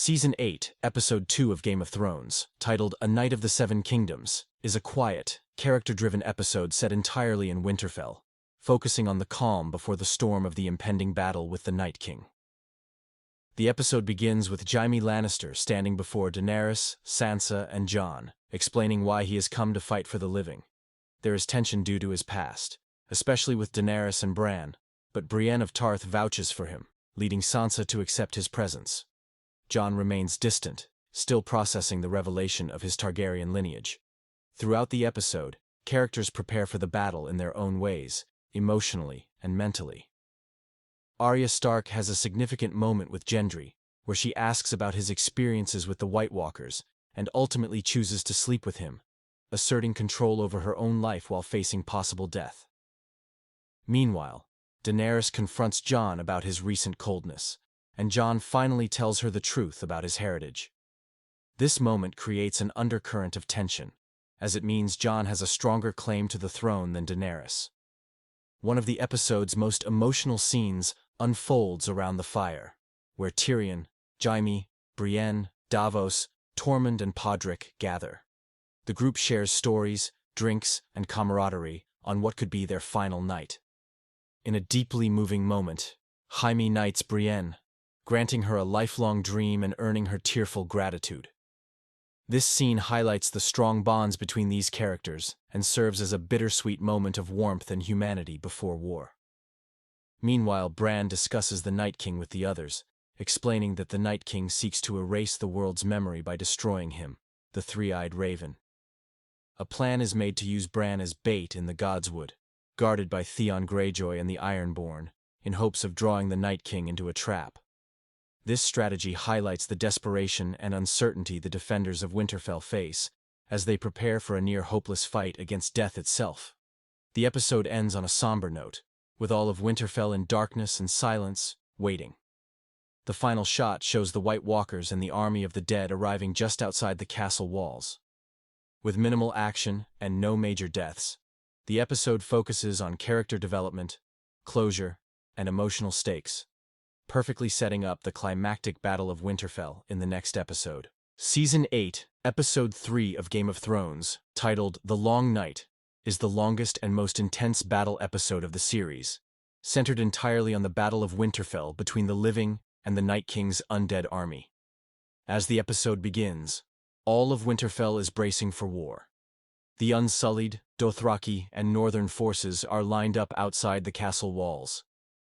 Season 8, Episode 2 of Game of Thrones, titled A Night of the Seven Kingdoms, is a quiet, character-driven episode set entirely in Winterfell, focusing on the calm before the storm of the impending battle with the Night King. The episode begins with Jaime Lannister standing before Daenerys, Sansa, and Jon, explaining why he has come to fight for the living. There is tension due to his past, especially with Daenerys and Bran, but Brienne of Tarth vouches for him, leading Sansa to accept his presence. Jon remains distant, still processing the revelation of his Targaryen lineage. Throughout the episode, characters prepare for the battle in their own ways, emotionally and mentally. Arya Stark has a significant moment with Gendry, where she asks about his experiences with the White Walkers and ultimately chooses to sleep with him, asserting control over her own life while facing possible death. Meanwhile, Daenerys confronts Jon about his recent coldness, and Jon finally tells her the truth about his heritage. This moment creates an undercurrent of tension, as it means Jon has a stronger claim to the throne than Daenerys. One of the episode's most emotional scenes unfolds around the fire, where Tyrion, Jaime, Brienne, Davos, Tormund, and Podrick gather. The group shares stories, drinks, and camaraderie on what could be their final night. In a deeply moving moment, Jaime knights Brienne, granting her a lifelong dream and earning her tearful gratitude. This scene highlights the strong bonds between these characters and serves as a bittersweet moment of warmth and humanity before war. Meanwhile, Bran discusses the Night King with the others, explaining that the Night King seeks to erase the world's memory by destroying him, the three-eyed raven. A plan is made to use Bran as bait in the Godswood, guarded by Theon Greyjoy and the Ironborn, in hopes of drawing the Night King into a trap. This strategy highlights the desperation and uncertainty the defenders of Winterfell face as they prepare for a near-hopeless fight against death itself. The episode ends on a somber note, with all of Winterfell in darkness and silence, waiting. The final shot shows the White Walkers and the army of the dead arriving just outside the castle walls. With minimal action and no major deaths, the episode focuses on character development, closure, and emotional stakes, perfectly setting up the climactic Battle of Winterfell in the next episode. Season 8, Episode 3 of Game of Thrones, titled The Long Night, is the longest and most intense battle episode of the series, centered entirely on the Battle of Winterfell between the living and the Night King's undead army. As the episode begins, all of Winterfell is bracing for war. The Unsullied, Dothraki, and Northern forces are lined up outside the castle walls.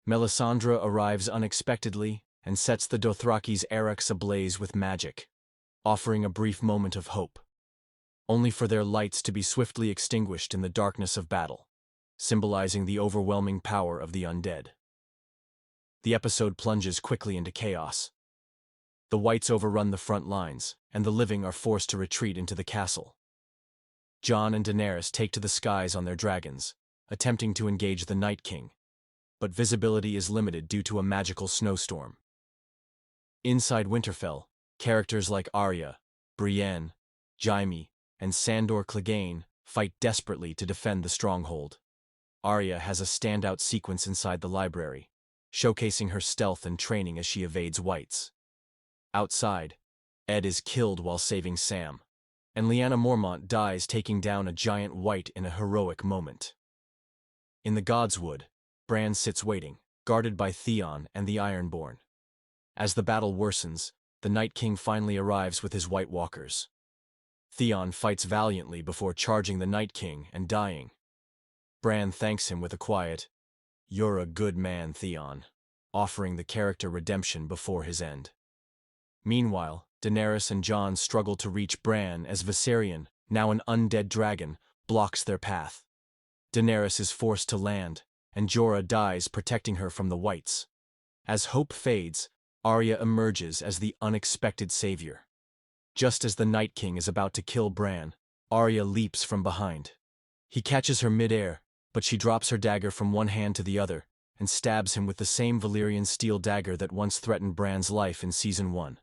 Melisandre arrives unexpectedly and sets the Dothraki's Arrys ablaze with magic, offering a brief moment of hope, only for their lights to be swiftly extinguished in the darkness of battle, symbolizing the overwhelming power of the undead. The episode plunges quickly into chaos. The Whites overrun the front lines, and the living are forced to retreat into the castle. Jon and Daenerys take to the skies on their dragons, attempting to engage the Night King, but visibility is limited due to a magical snowstorm. Inside Winterfell, characters like Arya, Brienne, Jaime, and Sandor Clegane fight desperately to defend the stronghold. Arya has a standout sequence inside the library, showcasing her stealth and training as she evades Whites. Outside, Ed is killed while saving Sam, and Lyanna Mormont dies taking down a giant White in a heroic moment. In the Godswood, Bran sits waiting, guarded by Theon and the Ironborn. As the battle worsens, the Night King finally arrives with his White Walkers. Theon fights valiantly before charging the Night King and dying. Bran thanks him with a quiet, "You're a good man, Theon," offering the character redemption before his end. Meanwhile, Daenerys and Jon struggle to reach Bran as Viserion, now an undead dragon, blocks their path. Daenerys is forced to land, and Jorah dies protecting her from the Whites. As hope fades, Arya emerges as the unexpected savior. Just as the Night King is about to kill Bran, Arya leaps from behind. He catches her mid-air, but she drops her dagger from one hand to the other and stabs him with the same Valyrian steel dagger that once threatened Bran's life in Season 1.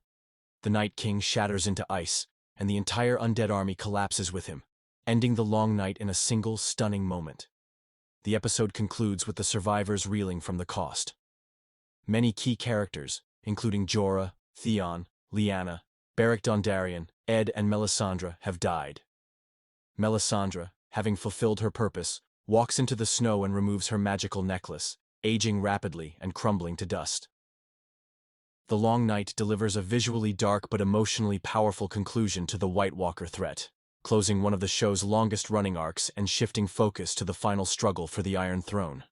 The Night King shatters into ice, and the entire undead army collapses with him, ending the long night in a single stunning moment. The episode concludes with the survivors reeling from the cost. Many key characters, including Jorah, Theon, Lyanna, Beric Dondarrion, Ed and Melisandre have died. Melisandre, having fulfilled her purpose, walks into the snow and removes her magical necklace, aging rapidly and crumbling to dust. The Long Night delivers a visually dark but emotionally powerful conclusion to the White Walker threat, closing one of the show's longest-running arcs and shifting focus to the final struggle for the Iron Throne.